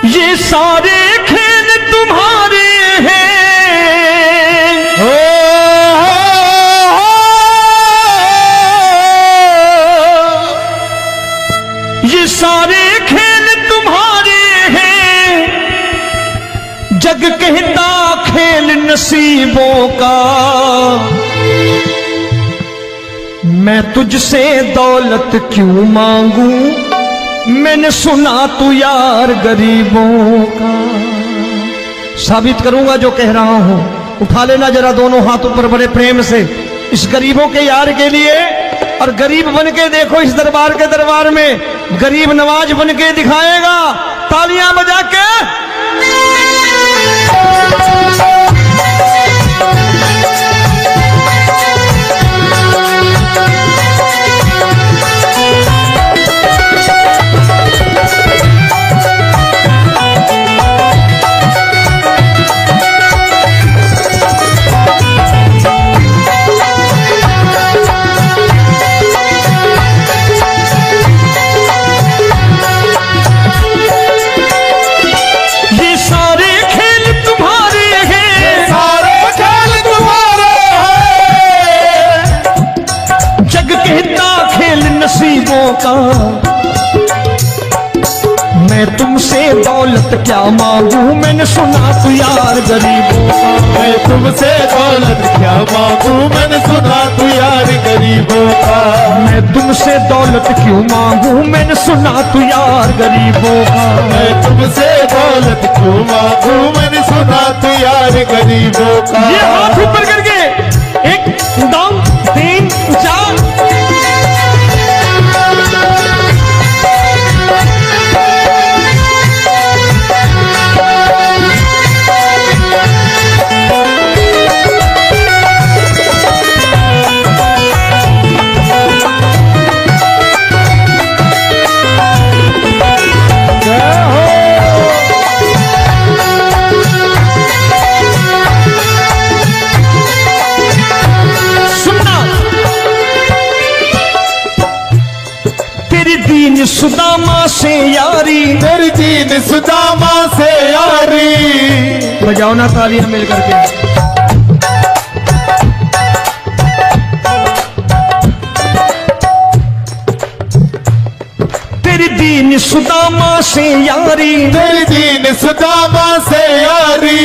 ये सारे खेल तुम्हारे हैं। ये सारे खेल तुम्हारे हैं। जग कहता खेल नसीबों का। मैं तुझसे दौलत क्यों मांगू, मैंने सुना तू यार गरीबों का। साबित करूंगा जो कह रहा हूं। उठा लेना जरा दोनों हाथों पर बड़े प्रेम से इस गरीबों के यार के लिए। और गरीब बन के देखो इस दरबार के दरबार में गरीब नवाज बन के दिखाएगा, तालियां बजा के। नसीबों का। मैं तुमसे दौलत क्या मांगू, मैंने सुना तू यार गरीबों का। मैं तुमसे दौलत क्या मांगू, मैंने सुना तू यार गरीबों का। मैं तुमसे दौलत क्यों मांगू, मैंने सुना तू यार गरीबों का। मैं तुमसे दौलत क्यों मांगू, मैंने सुना तू यार गरीबों का। ये हाथ ऊपर करके 1 2 3 4। सुदामा से यारी, तेरी दीन सुदामा से यारी। बजाओ ना तालियां मिल करके। तेरी दीन सुदामा से यारी, तेरी दीन सुदामा से यारी।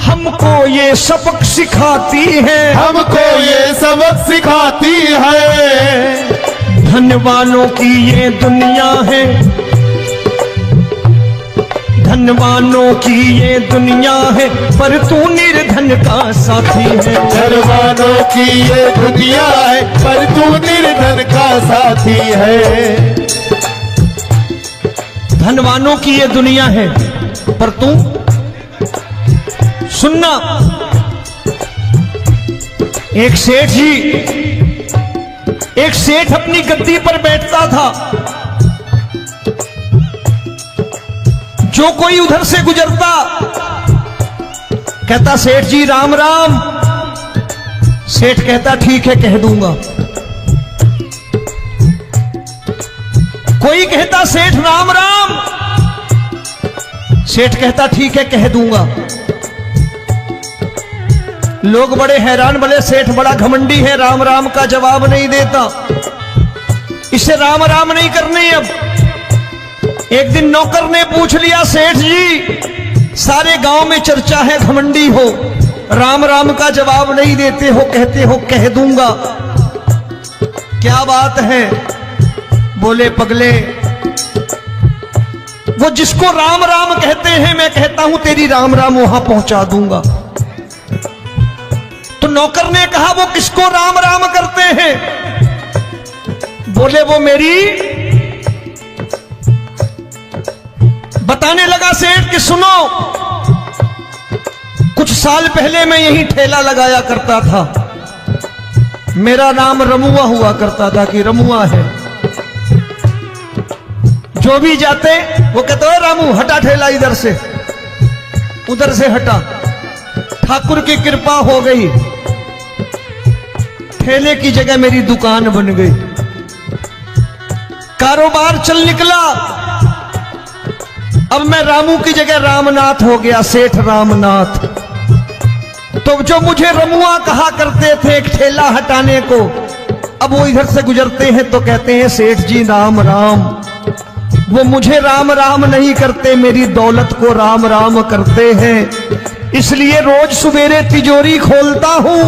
हमको ये सबक सिखाती है, हमको ये सबक सिखाती है। धनवानों की ये दुनिया है, धनवानों की ये दुनिया है, पर तू निर्धन का साथी है। धनवानों की ये दुनिया है, पर तू निर्धन का साथी है। धनवानों की ये दुनिया है, पर तू सुनना। एक सेठ अपनी गद्दी पर बैठता था। जो कोई उधर से गुजरता कहता सेठ जी राम राम। सेठ कहता ठीक है कह दूंगा। कोई कहता सेठ राम राम। सेठ कहता ठीक है कह दूंगा। लोग बड़े हैरान, बोले सेठ बड़ा घमंडी है, राम राम का जवाब नहीं देता, इसे राम राम नहीं करनी। अब एक दिन नौकर ने पूछ लिया सेठ जी सारे गांव में चर्चा है घमंडी हो, राम राम का जवाब नहीं देते हो, कहते हो कह दूंगा, क्या बात है? बोले पगले वो जिसको राम राम कहते हैं मैं कहता हूं तेरी राम राम वहां पहुंचा दूंगा। तो नौकर ने कहा वो किसको राम राम करते हैं? बोले वो मेरी। बताने लगा सेठ कि सुनो, कुछ साल पहले मैं यही ठेला लगाया करता था, मेरा नाम रमुआ हुआ करता था कि रमुआ है। जो भी जाते वो कहते हो रामू हटा ठेला इधर से, उधर से हटा। ठाकुर की कृपा हो गई, ठेले की जगह मेरी दुकान बन गई, कारोबार चल निकला। अब मैं रामू की जगह रामनाथ हो गया, सेठ रामनाथ। तो जो मुझे रमुआ कहा करते थे एक ठेला हटाने को, अब वो इधर से गुजरते हैं तो कहते हैं सेठ जी राम राम। वो मुझे राम राम नहीं करते, मेरी दौलत को राम राम करते हैं। इसलिए रोज सवेरे तिजोरी खोलता हूं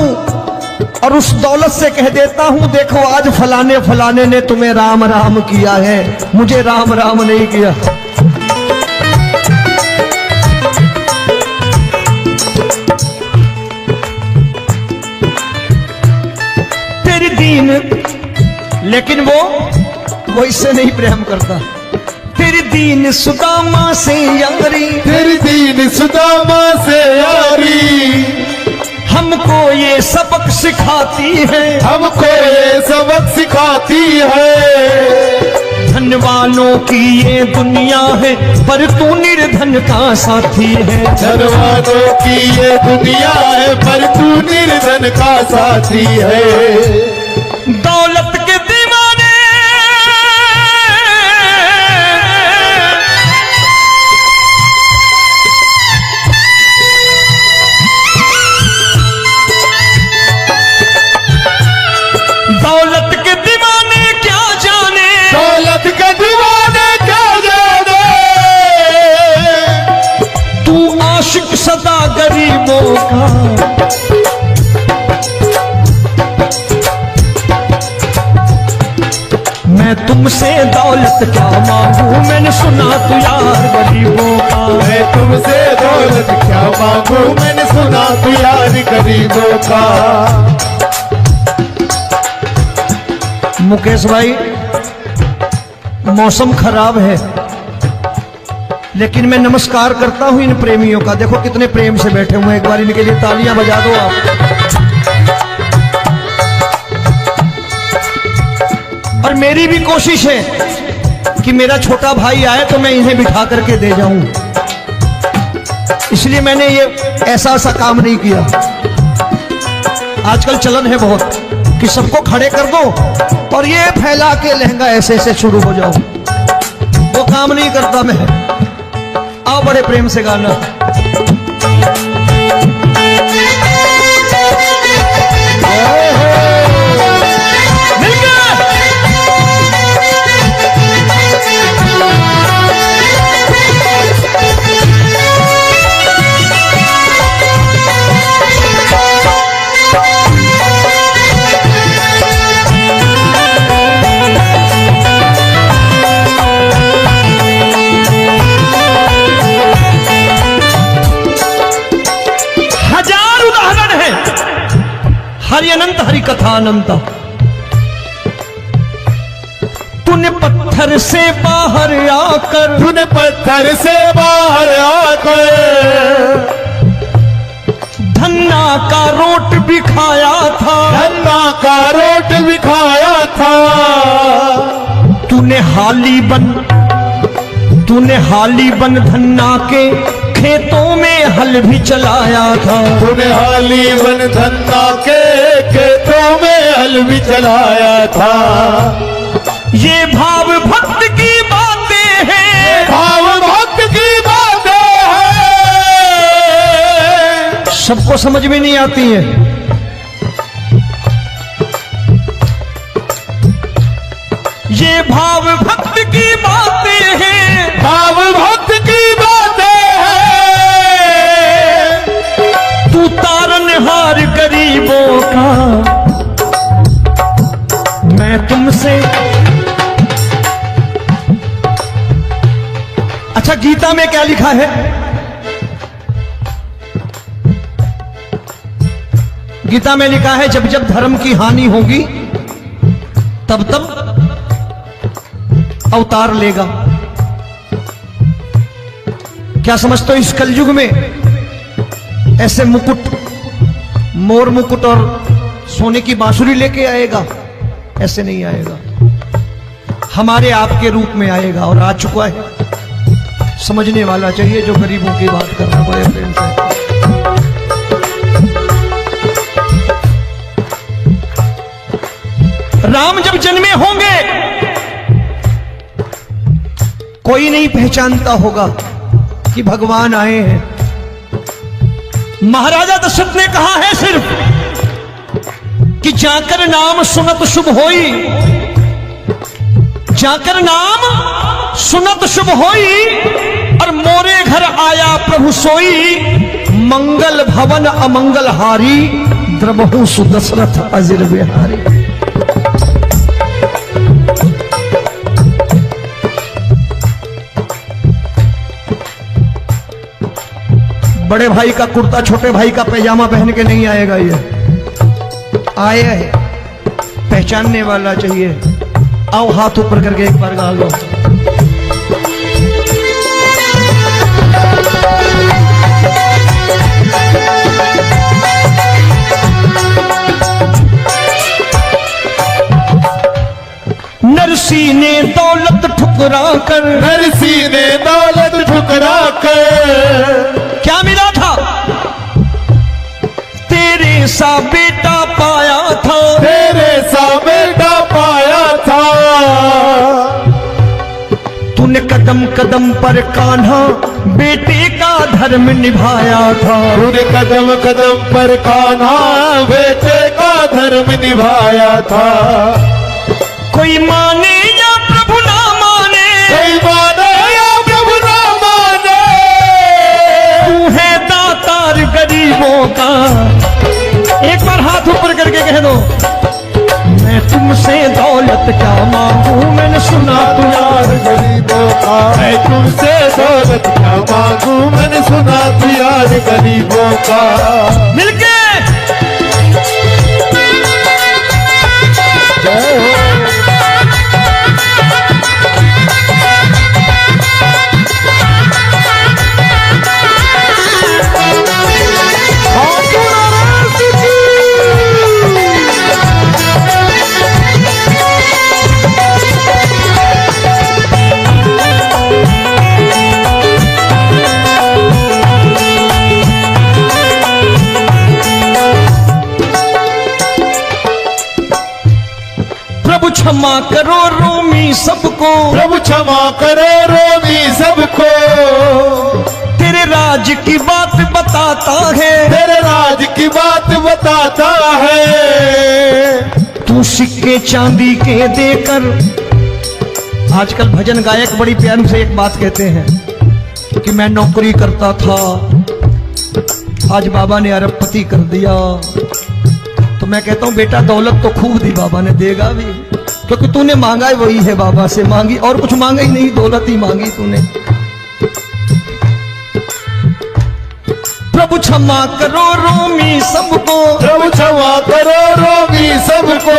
और उस दौलत से कह देता हूं, देखो आज फलाने फलाने ने तुम्हें राम राम किया है, मुझे राम राम नहीं किया। तेरी दीन, लेकिन वो इससे नहीं प्रेम करता। तेरी दीन सुदामा से यारी, तेरी दीन सुदामा से यारी, हमको ये सबक सिखाती है, हमको ये सबक सिखाती है। धन वालों की ये दुनिया है, पर तू निर्धन का साथी है। धन वालों की ये दुनिया है, पर तू निर्धन का साथी है। दौलत के दीवाने दौलत के दीवाने क्या जाने, दौलत के दीवाने क्या जाने, तू आशिक सदा गरीबों का। मैं तुमसे दौलत क्या मांगू, मैंने सुना तू यार गरीबों का। मैं तुमसे दौलत क्या मांगू, मैंने सुना तू यार गरीबों का। मुकेश भाई, मौसम खराब है, लेकिन मैं नमस्कार करता हूं इन प्रेमियों का। देखो कितने प्रेम से बैठे हुए हैं, एक बार इनके लिए तालियां बजा दो आप। और मेरी भी कोशिश है कि मेरा छोटा भाई आए तो मैं इन्हें बिठा करके दे जाऊं, इसलिए मैंने ये ऐसा काम नहीं किया। आजकल चलन है बहुत कि सबको खड़े कर दो और ये फैला के लहंगा ऐसे ऐसे शुरू हो जाओ, वो काम नहीं करता मैं। आओ बड़े प्रेम से गाना। हरि अनंत हरि कथा अनंत। तूने पत्थर से बाहर आकर, तूने पत्थर से बाहर आकर धन्ना का रोट भी खाया था, धन्ना का रोट भी खाया था। तूने हाली बन धन्ना के खेतों में हल भी चलाया था। तूने हाली बन धन्ना के खेतों में हल भी चलाया था। ये भाव भक्त की बातें हैं, भाव भक्त की बातें हैं, सबको समझ में नहीं आती है। ये भाव भक्त की बातें हैं, भाव भक्त की बातें हैं। तू तारनहार गरीबों का, मैं तुमसे। अच्छा, गीता में क्या लिखा है? गीता में लिखा है जब जब धर्म की हानि होगी तब तब अवतार लेगा। क्या समझते हो इस कलयुग में ऐसे मुकुट, मोर मुकुट और सोने की बांसुरी लेके आएगा? ऐसे नहीं आएगा, हमारे आपके रूप में आएगा और आ चुका है। समझने वाला चाहिए जो गरीबों की बात कर रहा है बड़े प्रेम से। राम जब जन्मे होंगे कोई नहीं पहचानता होगा कि भगवान आए हैं। महाराजा दशरथ ने कहा है सिर्फ कि जाकर नाम सुनत शुभ होई, जाकर नाम सुनत शुभ होई, और मोरे घर आया प्रभु सोई, मंगल भवन अमंगल हारी, द्रबहु सुदशरथ अजिर बिहारी। बड़े भाई का कुर्ता छोटे भाई का पैजामा पहन के नहीं आएगा, ये आया है पहचानने वाला चाहिए। आओ हाथ ऊपर करके एक बार गा लो। नरसी ने दौलत ठुकरा कर, नरसी ने दौलत ठुकरा कर, क्या मिला था? तेरे सा बेटा पाया था, तेरे सा बेटा पाया था। तूने कदम कदम पर कान्हा बेटे का धर्म निभाया था, तूने कदम कदम पर कान्हा बेटे का धर्म निभाया था। कोई माने या प्रभु ना माने, कोई माने या प्रभु ना माने, तू है दातार गरीबों का। एक बार हाथ ऊपर करके कह दो, मैं तुमसे दौलत क्या मांगू, मैंने सुना तू यार गरीबों का। मैं तुमसे दौलत क्या मांगू, मैंने सुना तू यार गरीबों का। मिलके जय हो। प्रभु क्षमा करो रोमी सबको, प्रभु क्षमा करो रोमी सबको। तेरे राज की बात बताता है, तेरे राज की बात बताता है। तू सिक्के चांदी के देकर। आजकल भजन गायक बड़ी प्यार से एक बात कहते हैं कि मैं नौकरी करता था, आज बाबा ने अरबपति कर दिया। तो मैं कहता हूं बेटा दौलत तो खूब दी बाबा ने, देगा भी, क्योंकि तूने मांगा है वही है बाबा से मांगी, और कुछ मांगा ही नहीं, दौलत ही मांगी तूने। प्रभु क्षमा करो रोमी सबको, प्रभु क्षमा करो रोमी सबको।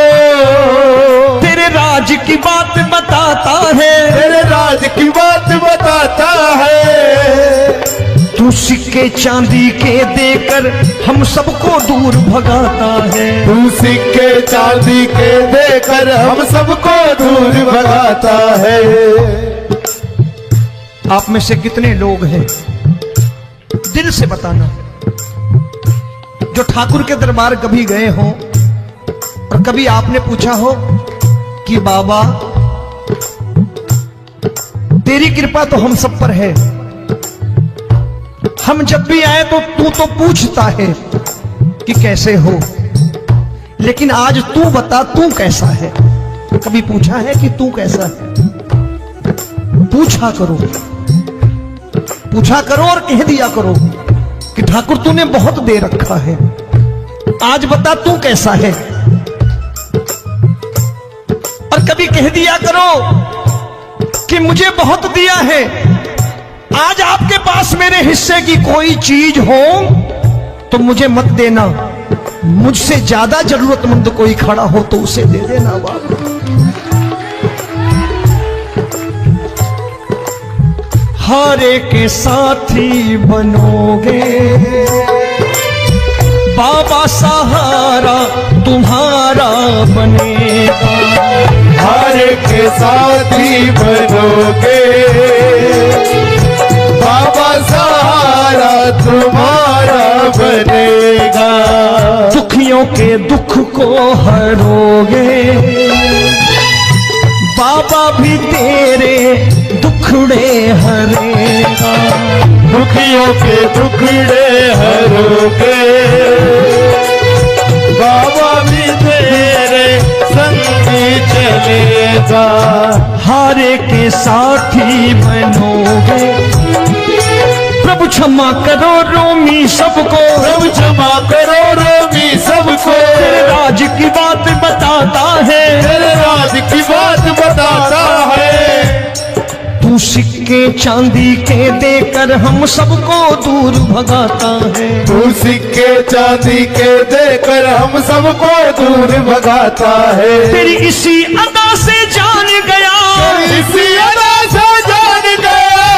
तेरे राज की बात बताता है, तेरे राज की बात बताता है। तू सिक्के चांदी के देकर हम सबको दूर भगाता है। तू सिक्के चांदी के देकर हम सबको दूर भगाता है। आप में से कितने लोग हैं, दिल से बताना, जो ठाकुर के दरबार कभी गए हो और कभी आपने पूछा हो कि बाबा तेरी कृपा तो हम सब पर है, हम जब भी आए तो तू तो पूछता है कि कैसे हो, लेकिन आज तू बता तू कैसा है। कभी पूछा है कि तू कैसा है? पूछा करो, पूछा करो और कह दिया करो कि ठाकुर तूने बहुत दे रखा है, आज बता तू कैसा है। और कभी कह दिया करो कि मुझे बहुत दिया है, आज आपके पास मेरे हिस्से की कोई चीज हो तो मुझे मत देना, मुझसे ज्यादा जरूरतमंद कोई खड़ा हो तो उसे दे देना बाबा। हारे के साथी बनोगे बाबा, सहारा तुम्हारा बनेगा। हारे के साथी बनोगे बाबा, सहारा तुम्हारा बनेगा। दुखियों के दुख को हरोगे बाबा, भी तेरे दुख दुखड़े हरेगा। दुखियों के दुखड़े हरोगे, बाबा भी तेरे संगी चलेगा। हारे के साथी बनोगे, प्रभु क्षमा करो रोमी सबको, प्रभु क्षमा करो रोमी सबको। तेरे राज की बात बताता है, तेरे राज की बात बताता है। तू सिक्के चांदी के देकर हम सबको दूर भगाता है। तू सिक्के चांदी के देकर हम सबको दूर भगाता है। तेरी इसी अदा से जान गया, इसी अदा से जान गया,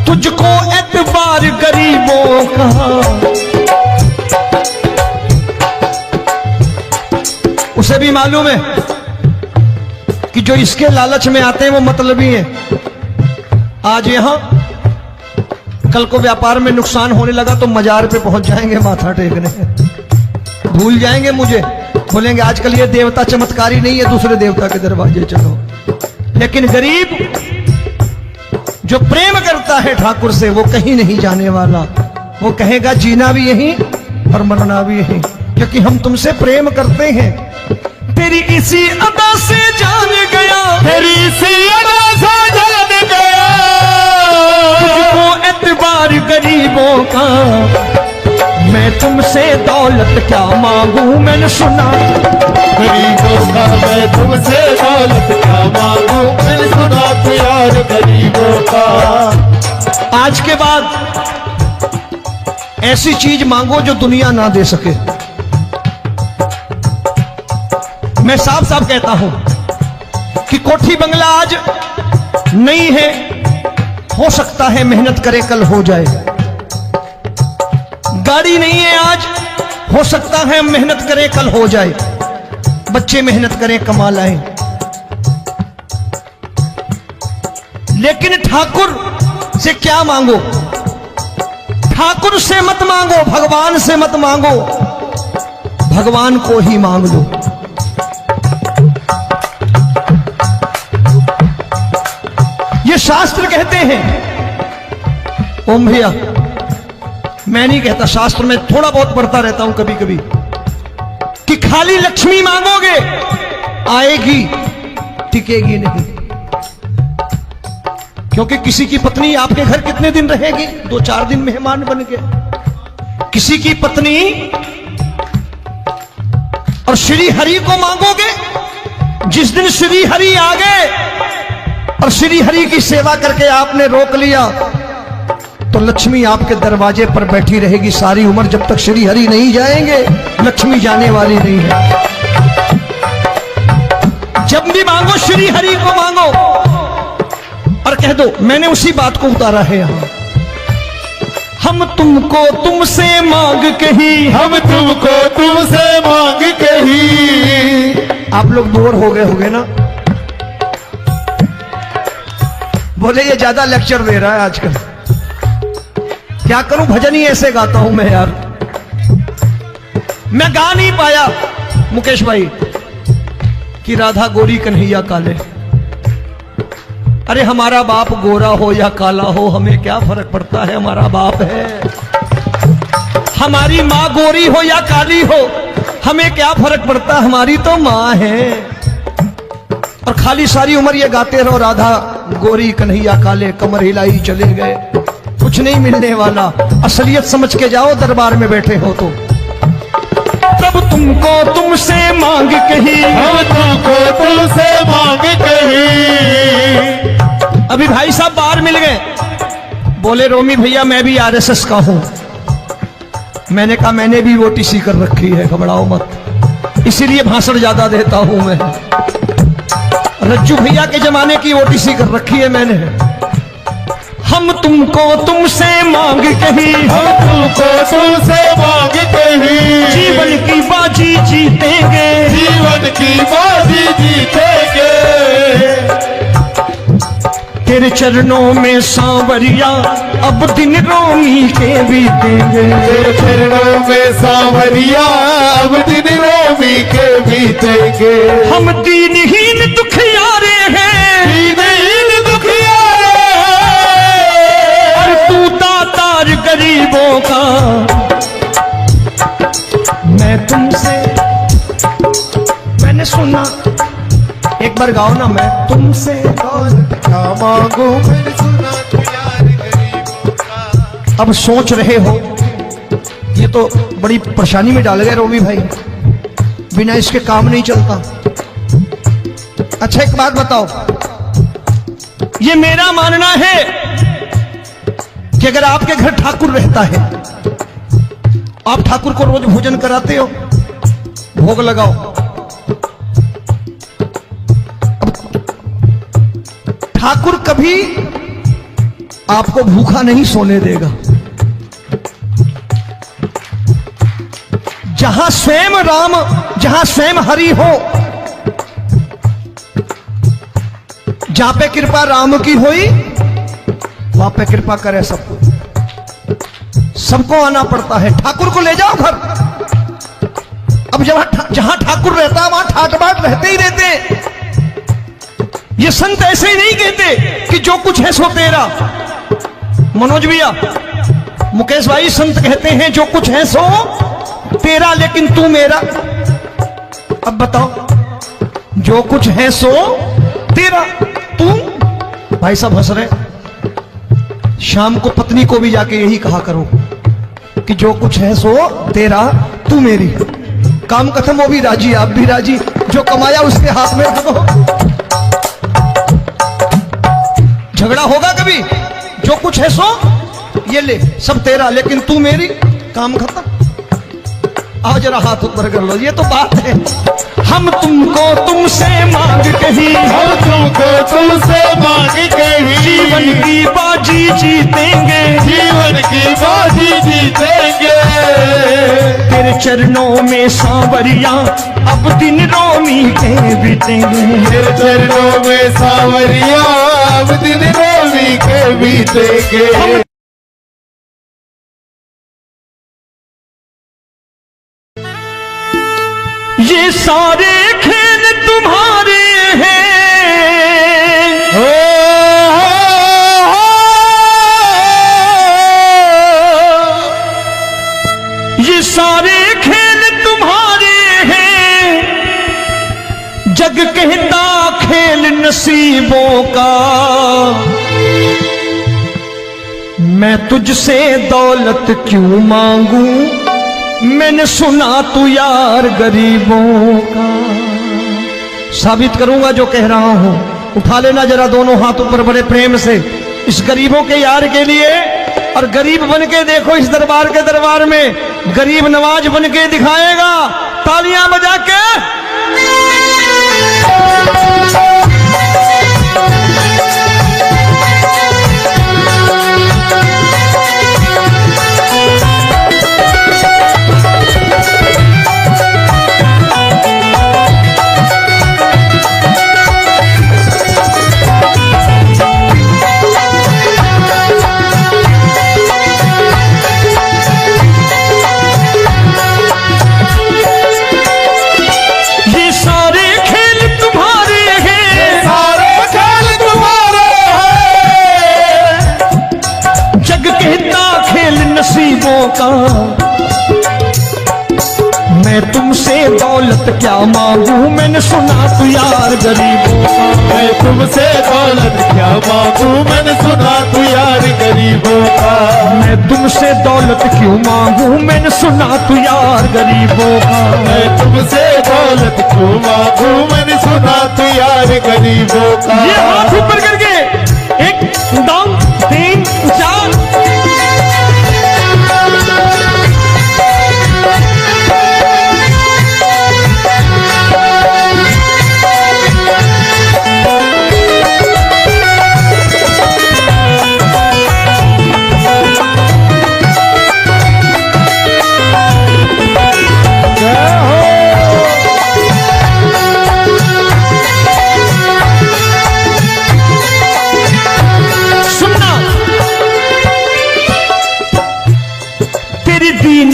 तुझको एतबार गरीबों का। उसे भी मालूम है कि जो इसके लालच में आते हैं वो मतलबी हैं। आज यहां कल को व्यापार में नुकसान होने लगा तो मजार पे पहुंच जाएंगे माथा टेकने, भूल जाएंगे मुझे, बोलेंगे आजकल ये देवता चमत्कारी नहीं है, दूसरे देवता के दरवाजे चलो। लेकिन गरीब जो प्रेम करता है ठाकुर से वो कहीं नहीं जाने वाला, वो कहेगा जीना भी यहीं और मरना भी यहीं, क्योंकि हम तुमसे प्रेम करते हैं। तेरी इसी अदा से जान गया, तेरी इसी अदा से जान गया, तुझको एतबार गरीबों का। मैं तुमसे दौलत क्या मांगू, मैंने सुना गरीबों का। मैं तुमसे दौलत क्या मांगू, मैंने सुना प्यार गरीबों का। आज के बाद ऐसी चीज मांगो जो दुनिया ना दे सके। मैं साफ साफ कहता हूं कि कोठी बंगला आज नहीं है, हो सकता है मेहनत करे कल हो जाए। गाड़ी नहीं है आज, हो सकता है मेहनत करे कल हो जाए। बच्चे मेहनत करें कमा लाएं, लेकिन ठाकुर से क्या मांगो? ठाकुर से मत मांगो, भगवान से मत मांगो, भगवान को ही मांग लो। ये शास्त्र कहते हैं, ओम भैया मैं नहीं कहता, शास्त्र में थोड़ा बहुत पढ़ता रहता हूं कभी कभी, कि खाली लक्ष्मी मांगोगे आएगी, टिकेगी नहीं। क्योंकि किसी की पत्नी आपके घर कितने दिन रहेगी? 2-4 दिन मेहमान बन के। किसी की पत्नी और श्री हरि को मांगोगे, जिस दिन श्री हरि आ गए और श्री हरि की सेवा करके आपने रोक लिया तो लक्ष्मी आपके दरवाजे पर बैठी रहेगी सारी उम्र। जब तक श्री हरि नहीं जाएंगे लक्ष्मी जाने वाली नहीं है। जब भी मांगो श्री हरि को मांगो और कह दो मैंने उसी बात को उतारा है यहां। हम तुमको तुमसे मांग कही, हम तुमको तुमसे मांग कही। आप लोग बोर हो गए होंगे ना, बोले ये ज्यादा लेक्चर दे रहा है आजकल। क्या करूं, भजन ही ऐसे गाता हूं मैं यार। मैं गा नहीं पाया मुकेश भाई कि राधा गोरी कन्हैया काले। अरे हमारा बाप गोरा हो या काला हो हमें क्या फर्क पड़ता है, हमारा बाप है। हमारी माँ गोरी हो या काली हो हमें क्या फर्क पड़ता, हमारी तो माँ है। और खाली सारी उम्र ये गाते रहो राधा गोरी कन्हैया काले, कमर हिलाई चले गए, कुछ नहीं मिलने वाला। असलियत समझ के जाओ दरबार में बैठे हो तो। तब तुमको तुमसे मांग कही, हम तुमको तुमसे मांग कही। अभी भाई साहब बाहर मिल गए, बोले रोमी भैया मैं भी आरएसएस का हूं। मैंने कहा मैंने भी ओटीसी कर रखी है, घबराओ मत, इसीलिए भाषण ज्यादा देता हूं मैं। रज्जू भैया के जमाने की ओटीसी कर रखी है मैंने। हम तुमको तुमसे मांग कही, हम तुमको तुमसे मांग कही। जीवन की बाजी जीतेंगे, जीवन की बाजी जीतेंगे। तेरे चरणों में सांवरिया अब दिन रोमी के बीतेंगे। तेरे चरणों में सांवरिया अब दिन रोमी के बीतेंगे। हम दीनहीन दुखियारे हैं, दीन बार गाओ ना, मैं तुमसे दौलत क्या मांगू मैंने सुना तू यार गरीबों का। अब सोच रहे हो, ये तो बड़ी परेशानी में डाल गए रोबी भाई, बिना इसके काम नहीं चलता। अच्छा एक बात बताओ, ये मेरा मानना है कि अगर आपके घर ठाकुर रहता है, आप ठाकुर को रोज भोजन कराते हो, भोग लगाओ, ठाकुर कभी आपको भूखा नहीं सोने देगा। जहां स्वयं राम, जहां स्वयं हरि हो, जहां पे कृपा राम की हुई, वहां पे कृपा करे सबको, सबको आना पड़ता है। ठाकुर को ले जाओ घर। अब जहां ठाकुर रहता है वहां ठाट बाट रहते ही रहते। ये संत ऐसे ही नहीं कहते कि जो कुछ है सो तेरा। मनोज भैया, मुकेश भाई, संत कहते हैं जो कुछ है सो तेरा लेकिन तू मेरा। अब बताओ, जो कुछ है सो तेरा, तू। भाई साहब हंस रहे। शाम को पत्नी को भी जाके यही कहा करो कि जो कुछ है सो तेरा, तू मेरी। काम खत्म, वो भी राजी, आप भी राजी, जो कमाया उसके हाथ में रख दो। झगड़ा होगा कभी? जो कुछ है सो ये ले, सब तेरा लेकिन तू मेरी, काम खत्म। आओ जरा हाथ ऊपर कर लो, ये तो बात है। हम तुमको तुमसे मांग कहीं, हम तुमको तुमसे मांग कहीं, जीवन की बाजी जीतेंगे, जीवन की बाजी जीतेंगे। तेरे चरणों में सांवरिया अब दिन रोमी के बीतेंगे, तेरे चरणों में सांवरिया अब दिन रोमी के बीतेंगे। ये सारे खेल तुम्हारे हैं, ये सारे खेल तुम्हारे हैं, जग कहता खेल नसीबों का। मैं तुझसे दौलत क्यों मांगू, मैंने सुना तू यार गरीबों का। साबित करूंगा जो कह रहा हूं। उठा लेना जरा दोनों हाथ ऊपर बड़े प्रेम से, इस गरीबों के यार के लिए। और गरीब बन के देखो इस दरबार के दरबार में, गरीब नवाज बन के दिखाएगा, तालियां बजा के। नसीबों का। मैं तुमसे दौलत क्या मांगू, मैंने सुना तू यार गरीबों का। मैं तुमसे दौलत क्या मांगू, मैंने सुना तू यार गरीबों का। मैं तुमसे दौलत क्यों मांगू, मैंने सुना तू यार गरीबों का। मैं तुमसे दौलत क्यों मांगू, मैंने सुना तू यार गरीबों का। ये हाथ ऊपर करके, एक दो तीन चार।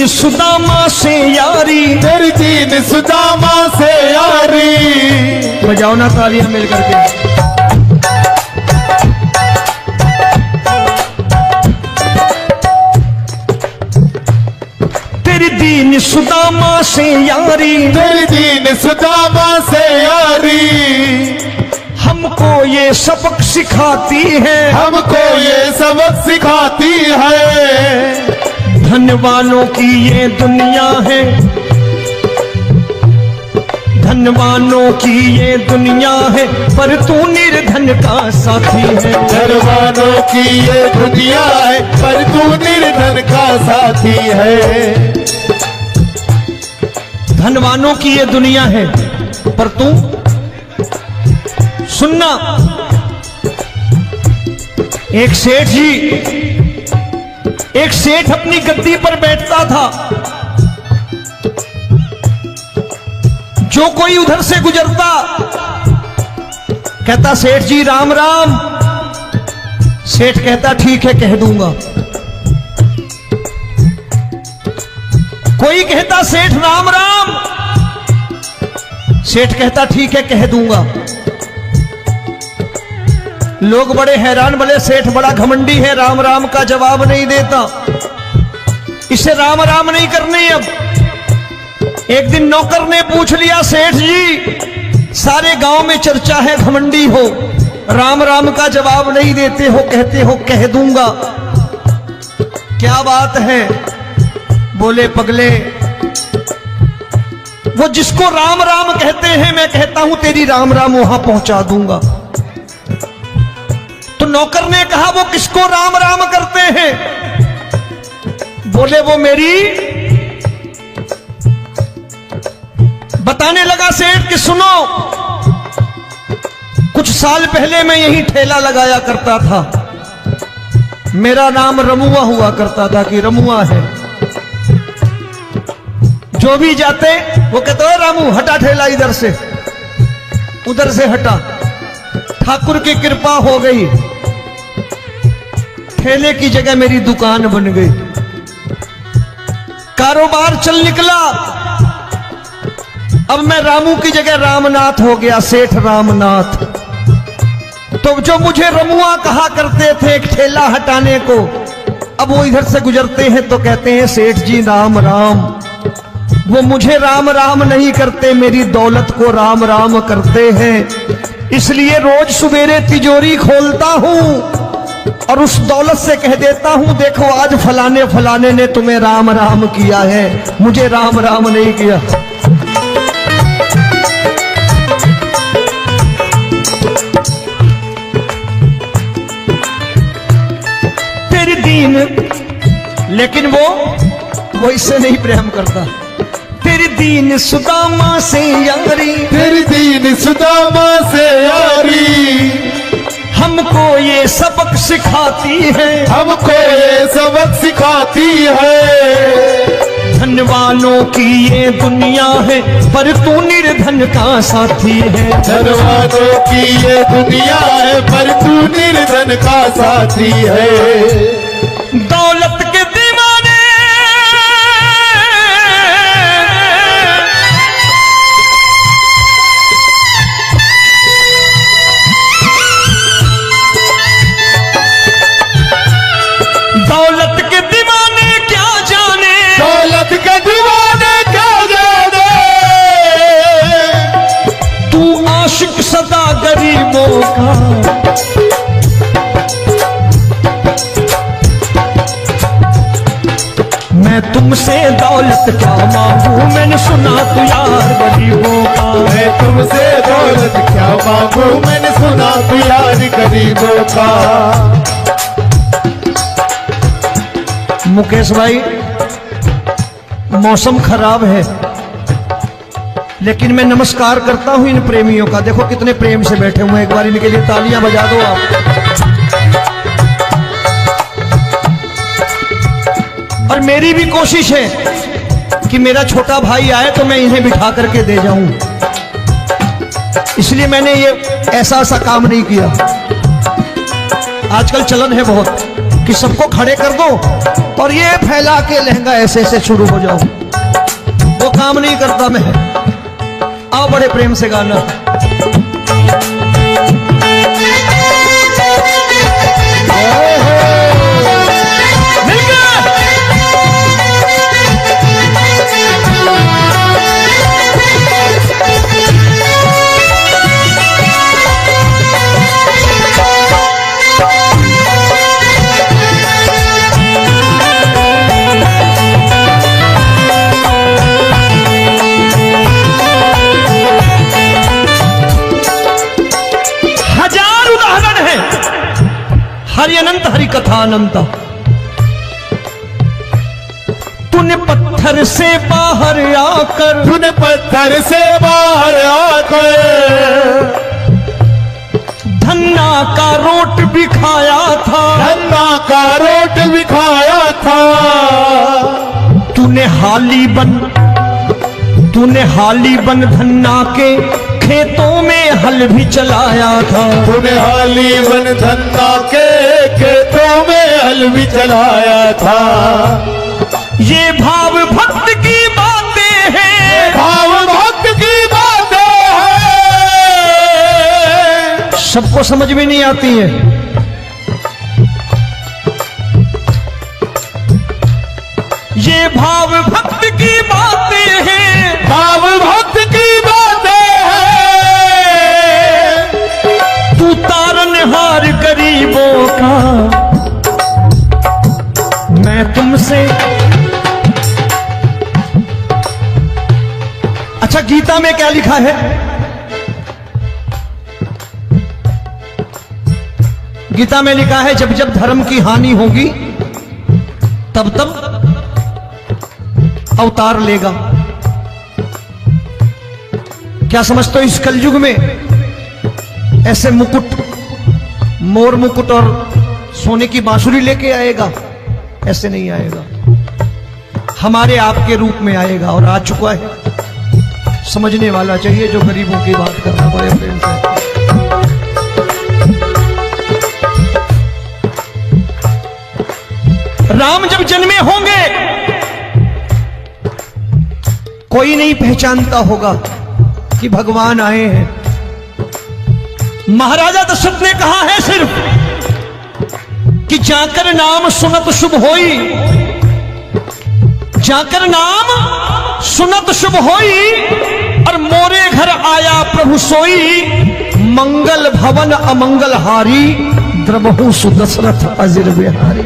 सुदामा से यारी, तेरी दीन सुदामा से यारी। बजाओ ना तालियां मिल करके। तेरी दीन सुदामा से यारी, तेरी दीन सुदामा से यारी। हमको ये सबक सिखाती है, हमको ये सबक सिखाती है। धनवानों की ये दुनिया है, धनवानों की ये दुनिया है, पर तू निर्धन का साथी है। धनवानों की ये दुनिया है, पर तू निर्धन का साथी है। धनवानों की ये दुनिया है, पर तू सुनना। एक सेठ जी, एक सेठ अपनी गद्दी पर बैठता था। जो कोई उधर से गुजरता कहता सेठ जी राम राम। सेठ कहता ठीक है कह दूंगा। कोई कहता सेठ राम राम। सेठ कहता ठीक है कह दूंगा। लोग बड़े हैरान, बोले सेठ बड़ा घमंडी है, राम राम का जवाब नहीं देता, इसे राम राम नहीं करनी। अब एक दिन नौकर ने पूछ लिया, सेठ जी सारे गांव में चर्चा है घमंडी हो, राम राम का जवाब नहीं देते हो, कहते हो कह दूंगा, क्या बात है? बोले पगले, वो जिसको राम राम कहते हैं मैं कहता हूं तेरी राम राम वहां पहुंचा दूंगा। तो नौकर ने कहा वो किसको राम राम करते हैं? बोले वो मेरी। बताने लगा सेठ कि सुनो, कुछ साल पहले मैं यही ठेला लगाया करता था, मेरा नाम रमुआ हुआ करता था कि रमुआ है। जो भी जाते वो कहते हो रामू हटा ठेला इधर से, उधर से हटा। ठाकुर की कृपा हो गई, ठेले की जगह मेरी दुकान बन गई, कारोबार चल निकला। अब मैं रामू की जगह रामनाथ हो गया, सेठ रामनाथ। तो जो मुझे रमुआ कहा करते थे एक ठेला हटाने को, अब वो इधर से गुजरते हैं तो कहते हैं सेठ जी राम राम। वो मुझे राम राम नहीं करते, मेरी दौलत को राम राम करते हैं। इसलिए रोज सवेरे तिजोरी खोलता हूं और उस दौलत से कह देता हूं देखो आज फलाने फलाने ने तुम्हें राम राम किया है, मुझे राम राम नहीं किया। तेरी दीन, लेकिन वो इससे नहीं प्रेम करता। तेरी दीन सुदामा से यारी, तेरी दीन सुदामा से यारी, हमको ये सबक सिखाती है, हमको ये सबक सिखाती है। धनवानों की ये दुनिया है, पर तू निर्धन का साथी है। धनवानों की ये दुनिया है, पर तू निर्धन का साथी है। दौलत के दीवाने दौलत के दीवाने क्या जाने, दौलत के दीवाने क्या जाने, तू आशिक सदा गरीबों का। मैं तुमसे दौलत क्या मांगू, मैंने सुना तू यार गरीबों का। मैं तुमसे दौलत क्या मांगू, मैंने सुना तू यार गरीबों का। मुकेश भाई मौसम खराब है, लेकिन मैं नमस्कार करता हूं इन प्रेमियों का। देखो कितने प्रेम से बैठे हुए हैं, एक बार इनके लिए तालियां बजा दो आप। और मेरी भी कोशिश है कि मेरा छोटा भाई आए तो मैं इन्हें बिठा करके दे जाऊं, इसलिए मैंने ये ऐसा काम नहीं किया। आजकल चलन है बहुत कि सबको खड़े कर दो और ये फैला के लहंगा ऐसे ऐसे शुरू हो जाओ, वो काम नहीं करता मैं। आओ बड़े प्रेम से गाना। हरि अनंत हरि कथा अनंत। तूने पत्थर से बाहर आकर, तूने पत्थर से बाहर आकर धन्ना का रोट भी खाया था, धन्ना का रोट भी खाया था। तूने हाली बन धन्ना के खेतों में हल भी चलाया था। तूने हाली बन धन्ना के खेतों में हल भी चलाया था। ये भाव भक्त की बातें हैं, भाव भक्त की बातें हैं, सबको समझ में नहीं आती है। ये भाव भक्त की बातें हैं, भाव भक्त की बातें हैं। तू तारनहार गरीबों का, मैं तुमसे। अच्छा, गीता में क्या लिखा है? गीता में लिखा है जब जब धर्म की हानि होगी तब तब अवतार लेगा। क्या समझते हो, इस कलयुग में ऐसे मुकुट, मोर मुकुट और सोने की बांसुरी लेके आएगा? ऐसे नहीं आएगा, हमारे आपके रूप में आएगा और आ चुका है। समझने वाला चाहिए जो गरीबों की बात करना बड़े प्रेम से। राम जब जन्मे होंगे कोई नहीं पहचानता होगा कि भगवान आए हैं। महाराजा दशरथ ने कहा है सिर्फ कि जाकर नाम सुनत शुभ होई, जाकर नाम सुनत शुभ होई, और मोरे घर आया प्रभु सोई, मंगल भवन अमंगल हारी, द्रबहु सुदशरथ अजिर बिहारी।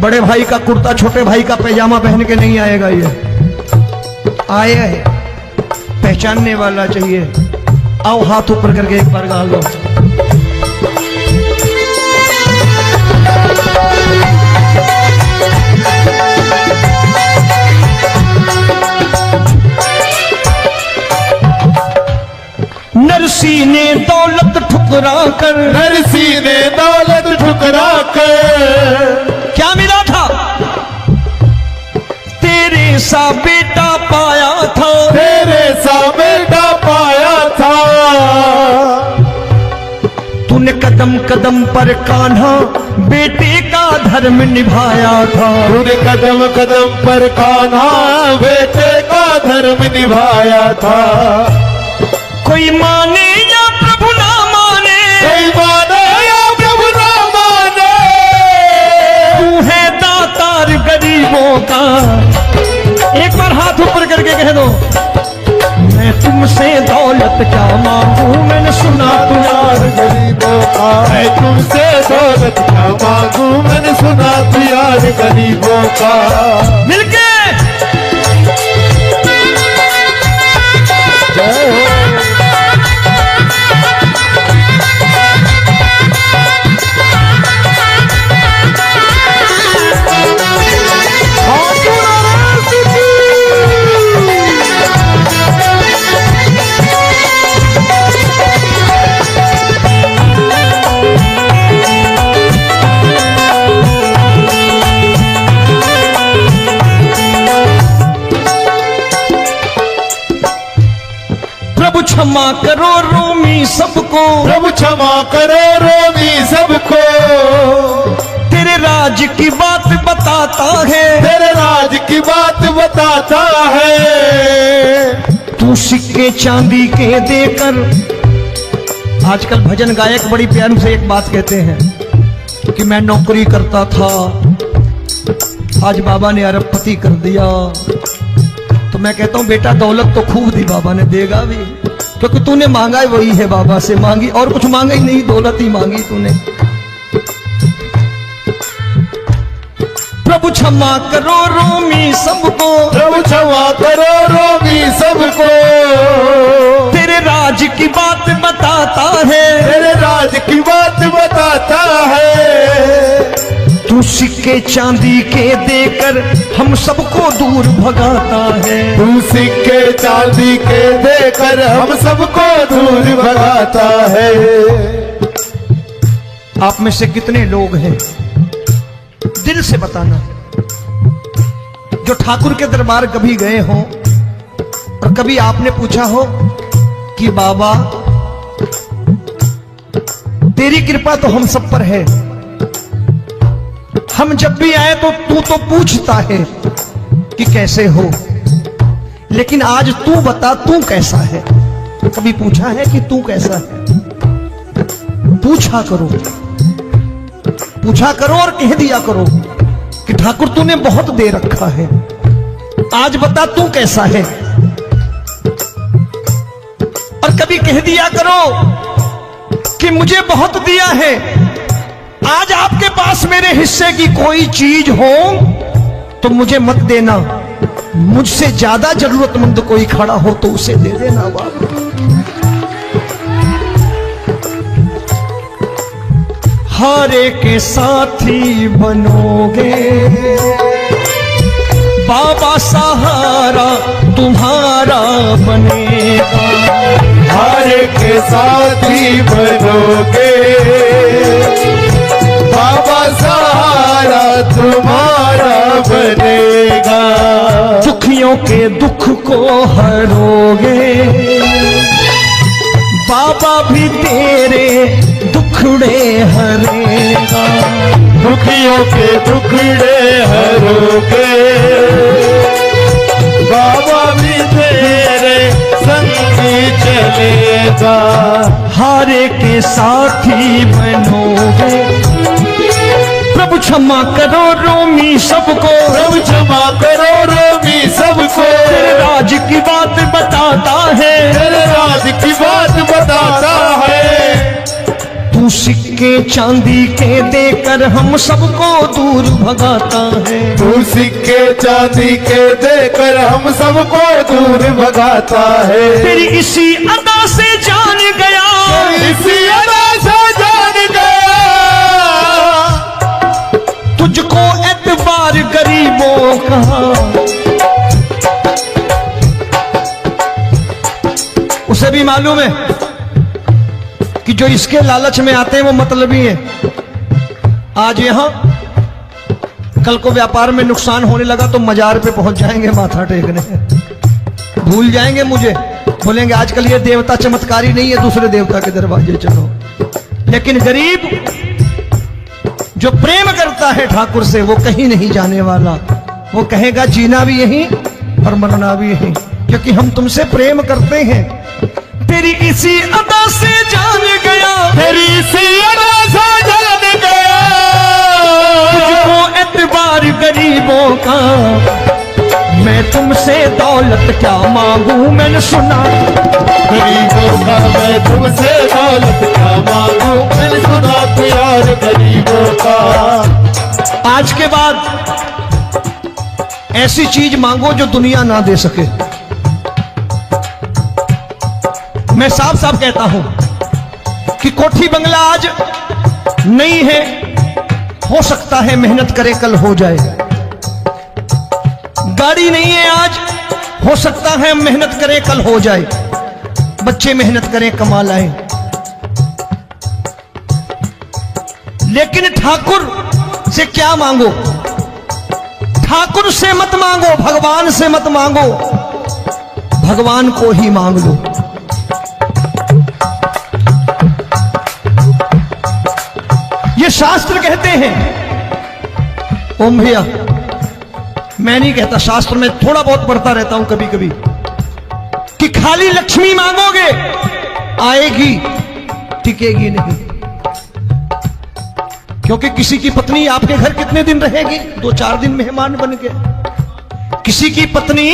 बड़े भाई का कुर्ता छोटे भाई का पैजामा पहन के नहीं आएगा, ये आया है, पहचानने वाला चाहिए। आओ हाथ ऊपर करके एक बार गा लो। नरसी ने दौलत ठुकरा कर, नरसी ने दौलत ठुकरा कर क्या मिला था? तेरे सा बेटा पाया था, तेरे सा बेटा पाया था। तूने कदम कदम पर कान्हा बेटे का धर्म निभाया था। तूने कदम कदम पर कान्हा बेटे का धर्म निभाया था। कोई माने या प्रभु ना माने, कोई माने या प्रभु ना माने, तू है दातार गरीबों का। एक बार हाथ ऊपर करके कह दो, मैं तुमसे दौलत क्या मांगू, मैंने सुना तू यार गरीबों का। मैं तुमसे दौलत क्या मांगू, मैंने सुना तू यार गरीबों का। मिलके जय हो। प्रभु क्षमा करो रोमी सबको, प्रभु क्षमा करो रोमी सबको। तेरे राज की बात बताता है, तेरे राज की बात बताता है। तू सिक्के चांदी के देकर। आजकल भजन गायक बड़ी प्यार से एक बात कहते हैं कि मैं नौकरी करता था, आज बाबा ने अरबपति कर दिया। तो मैं कहता हूं बेटा दौलत तो खूब दी बाबा ने, देगा भी, क्योंकि तूने मांगा है वही है बाबा से मांगी, और कुछ मांगा ही नहीं, दौलत ही मांगी तूने। प्रभु क्षमा करो रोमी सबको, प्रभु क्षमा करो सिक्के चांदी के देकर हम सबको दूर भगाता है। तू सिक्के चांदी के देकर हम सबको दूर भगाता है। आप में से कितने लोग हैं, दिल से बताना, जो ठाकुर के दरबार कभी गए हो और कभी आपने पूछा हो कि बाबा तेरी कृपा तो हम सब पर है, हम जब भी आए तो तू तो पूछता है कि कैसे हो, लेकिन आज तू बता तू कैसा है। कभी पूछा है कि तू कैसा है? पूछा करो, पूछा करो और कह दिया करो कि ठाकुर तूने बहुत दे रखा है, आज बता तू कैसा है। और कभी कह दिया करो कि मुझे बहुत दिया है, आज आपके पास मेरे हिस्से की कोई चीज हो तो मुझे मत देना, मुझसे ज्यादा जरूरतमंद कोई खड़ा हो तो उसे दे देना बाबा। हारे के साथी बनोगे बाबा, सहारा तुम्हारा बनेगा। हारे के साथी बनोगे बाबा, सहारा तुम्हारा बनेगा। दुखियों के दुख को हरोगे बाबा, भी तेरे दुखड़े हरेगा। दुखियों के दुखड़े हरोगे बाबा, भी तेरे संग चलेगा। हारे के साथी बनोगे, प्रभु क्षमा करो रोमी सबको, प्रभु क्षमा करो रोमी सबको। तेरे राज की बात बताता है, तेरे राज की बात बताता है। तू सिक्के चांदी के देकर हम सबको दूर भगाता है। तू सिक्के चांदी के देकर हम सबको दूर भगाता है। तेरी इसी अदा से जान गया, इसी अदा से जान गया, तुझको एतबार गरीबों का। उसे भी मालूम है कि जो इसके लालच में आते हैं वो मतलबी हैं। आज यहां कल को व्यापार में नुकसान होने लगा तो मजार पे पहुंच जाएंगे माथा टेकने, भूल जाएंगे मुझे, बोलेंगे आजकल ये देवता चमत्कारी नहीं है, दूसरे देवता के दरवाजे चलो। लेकिन गरीब जो प्रेम करता है ठाकुर से वो कहीं नहीं जाने वाला, वो कहेगा जीना भी यहीं और मरना भी यहीं, क्योंकि हम तुमसे प्रेम करते हैं। तेरी इसी अदा से जान गया, तेरी इसी अदा से जान गया, तुझको एतबार गरीबों का। मैं तुमसे दौलत क्या मांगू, मैंने सुना गरीबों का। मैं तुमसे दौलत क्या मांगू, मैंने सुना प्यार गरीबों का। आज के बाद ऐसी चीज मांगो जो दुनिया ना दे सके। मैं साफ साफ कहता हूं कि कोठी बंगला आज नहीं है, हो सकता है मेहनत करे कल हो जाए। गाड़ी नहीं है आज, हो सकता है मेहनत करें कल हो जाए। बच्चे मेहनत करें कमा लाएं, लेकिन ठाकुर से क्या मांगो? ठाकुर से मत मांगो, भगवान से मत मांगो, भगवान को ही मांग लो। ये शास्त्र कहते हैं। ओम भैया, मैं नहीं कहता, शास्त्र में थोड़ा बहुत पढ़ता रहता हूं कभी कभी, कि खाली लक्ष्मी मांगोगे आएगी, टिकेगी नहीं। क्योंकि किसी की पत्नी आपके घर कितने दिन रहेगी? 2-4 दिन मेहमान बन के। किसी की पत्नी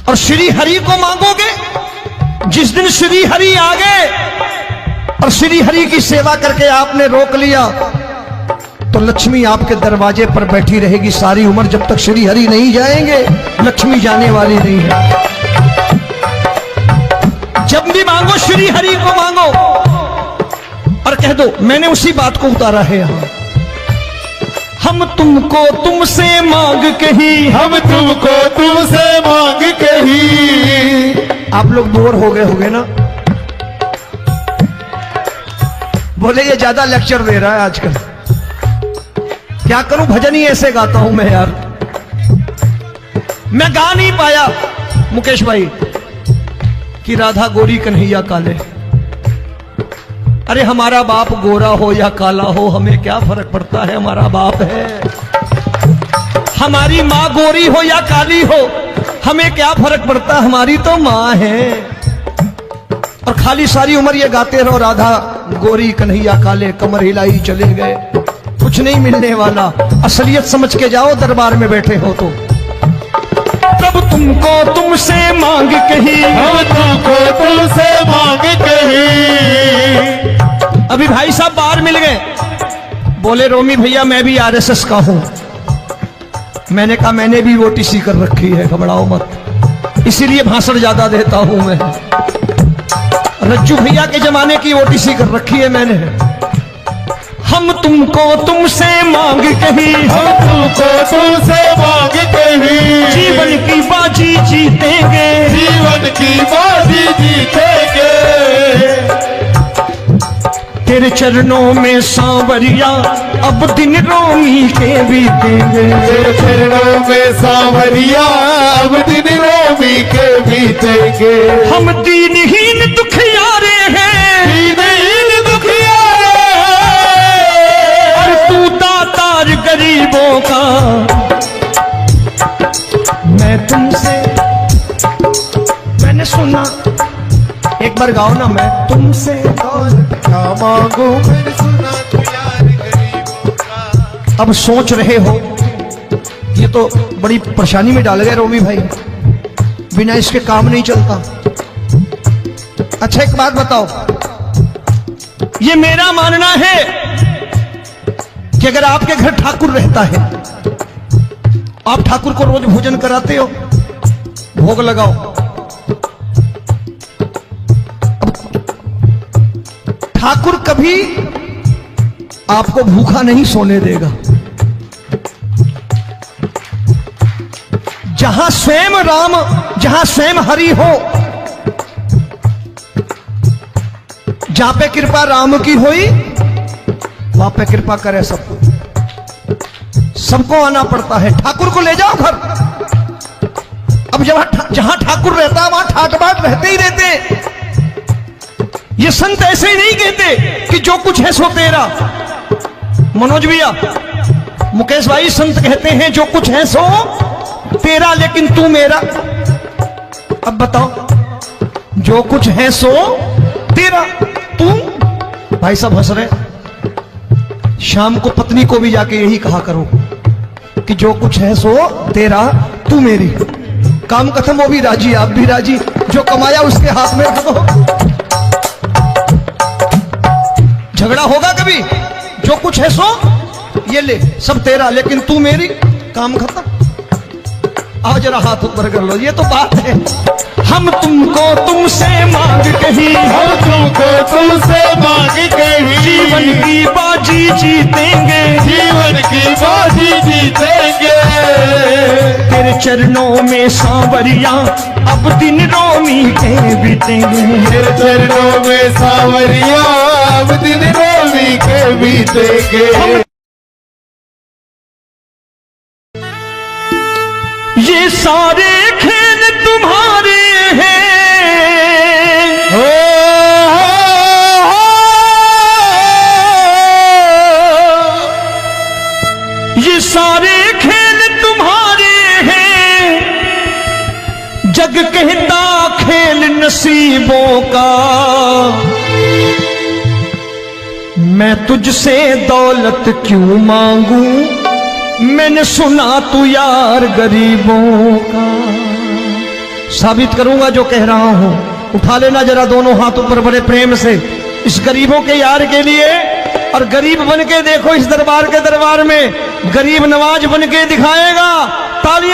और श्री हरि को मांगोगे, जिस दिन श्री हरि आ गए और श्री हरि की सेवा करके आपने रोक लिया तो लक्ष्मी आपके दरवाजे पर बैठी रहेगी सारी उम्र। जब तक श्री हरि नहीं जाएंगे लक्ष्मी जाने वाली नहीं है। जब भी मांगो श्री हरि को मांगो और कह दो मैंने उसी बात को उतारा है यहां। हम तुमको तुमसे मांग कही, हम तुमको तुमसे मांग कही। आप लोग बोर हो गए होंगे ना, बोले ये ज्यादा लेक्चर दे रहा है आजकल। क्या करूं, भजन ही ऐसे गाता हूं मैं यार। मैं गा नहीं पाया मुकेश भाई कि राधा गोरी कन्हैया काले। अरे हमारा बाप गोरा हो या काला हो, हमें क्या फर्क पड़ता है, हमारा बाप है। हमारी माँ गोरी हो या काली हो, हमें क्या फर्क पड़ता, हमारी तो माँ है। और खाली सारी उम्र ये गाते रहो राधा गोरी कन्हैया काले, कमर हिलाई चले गए, कुछ नहीं मिलने वाला। असलियत समझ के जाओ, दरबार में बैठे हो तो। तब तुमको तुमसे मांग कही, हम तुमको तुमसे मांग कही। अभी भाई साहब बाहर मिल गए, बोले रोमी भैया मैं भी आरएसएस का हूं। मैंने कहा मैंने भी ओटीसी कर रखी है, घबराओ मत, इसीलिए भाषण ज्यादा देता हूं मैं। रज्जू भैया के जमाने की ओटीसी कर रखी है मैंने। हम तुमको तुमसे मांग कही, हम तुमको तुमसे मांग कही। जीवन की बाजी जीतेंगे, जीवन की बाजी जीतेंगे। तेरे चरणों में सांवरिया अब दिन रोमी के बीतेंगे। तेरे चरणों में सांवरिया अब दिन रोमी के बीतेंगे। हम दीनहीन दुखियारे हैं, दीनहीन दुखियारे और तू दातार गरीबों का। मैं तुमसे, मैंने सुना, एक बार गाओ ना, मैं तुमसे क्या मांगू, मैंने सुना तू यार गरीबों का। अब सोच रहे हो, ये तो बड़ी परेशानी में डाल गए रोमी भाई, बिना इसके काम नहीं चलता। अच्छा एक बात बताओ, ये मेरा मानना है कि अगर आपके घर ठाकुर रहता है, आप ठाकुर को रोज भोजन कराते हो, भोग लगाओ, ठाकुर कभी आपको भूखा नहीं सोने देगा। जहां स्वयं राम, जहां स्वयं हरि हो, जहां पे कृपा राम की हुई, वहां पे कृपा करे सबको। सबको आना पड़ता है, ठाकुर को ले जाओ घर। अब जहां ठाकुर रहता है वहां ठाट बाट रहते ही रहते। ये संत ऐसे ही नहीं कहते कि जो कुछ है सो तेरा। मनोज भैया, मुकेश भाई, संत कहते हैं जो कुछ है सो तेरा, लेकिन तू मेरा। अब बताओ, जो कुछ है सो तेरा, तू। भाई साहब हंस रहे। शाम को पत्नी को भी जाके यही कहा करो कि जो कुछ है सो तेरा, तू मेरी। काम खत्म, वो भी राजी, आप भी राजी, जो कमाया उसके हाथ में रख दो। झगड़ा होगा कभी, जो कुछ है सो ये ले, सब तेरा, लेकिन तू मेरी, काम खत्म। आओ जरा हाथ ऊपर कर लो, ये तो बात है। हम तुमको तुमसे मांग कही, हम तुमको तुमसे मांग कही। जीवन की बाजी जीतेंगे, जीवन की बाजी जीतेंगे। तेरे चरणों में सांवरिया अब दिन रोमी के बीतेंगे। तेरे चरणों में सांवरिया अब दिन रोमी के बीतेंगे। ये सारे खेल तुम्हारे हैं, ये सारे खेल तुम्हारे हैं। जग कहता खेल नसीबों का, मैं तुझसे दौलत क्यों मांगू, मैंने सुना तू यार गरीबों का। साबित करूंगा जो कह रहा हूं। उठा लेना जरा दोनों हाथ ऊपर बड़े प्रेम से, इस गरीबों के यार के लिए। और गरीब बन के देखो, इस दरबार के दरबार में गरीब नवाज बन के दिखाएगा। तालियां